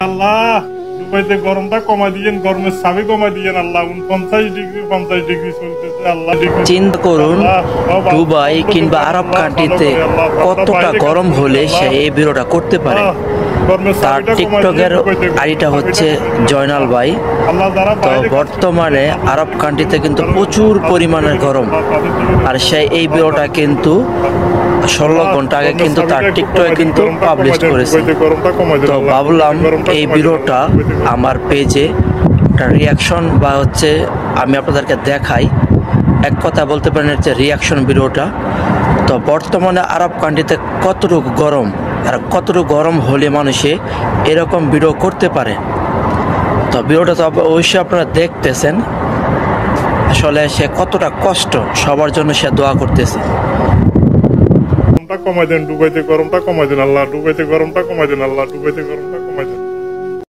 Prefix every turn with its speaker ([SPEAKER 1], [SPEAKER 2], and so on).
[SPEAKER 1] আল্লাহ দুবাইতে গরমটা কমাই দিয়েন, গরমের চাবি কমাই দিয়েন আল্লাহ। 49 ডিগ্রি চলতেছে আল্লাহ।
[SPEAKER 2] চিন্তা করুন দুবাই কিংবা আরব কান্ট্রিতে কতটা গরম হলে সে এই ভিডিওটা করতে পারে। তার টিকটকের আইডিটা হচ্ছে জয়নাল ভাই। তো বর্তমানে আরব কান্ট্রিতে কিন্তু প্রচুর পরিমাণের গরম, আর সে এই ভিডিওটা কিন্তু 16 ঘন্টা আগে কিন্তু তার টিকটকে কিন্তু পাবলিশ করেছে। তো ভাবলাম এই ভিডিওটা আমার পেজে একটা রিয়াকশন বা হচ্ছে আমি আপনাদেরকে দেখাই, এক কথা বলতে পারেন হচ্ছে রিয়াকশন ভিডিওটা। তো বর্তমানে আরব কান্ট্রিতে কতটুকু গরম, আর কতটুকু গরম হলে মানুষে এরকম ভিডিও করতে পারে। তো ভিডিওটা তো অবশ্যই আপনারা দেখতেছেন, আসলে সে কতটা কষ্ট, সবার জন্য সে দোয়া করতেছে।
[SPEAKER 1] কমাই দেন দুবাইতে, গরমটা কমাই দেন আল্লাহ। দুবাইতে গরমটা কমাই দেন আল্লাহ। দুবাইতে গরমটা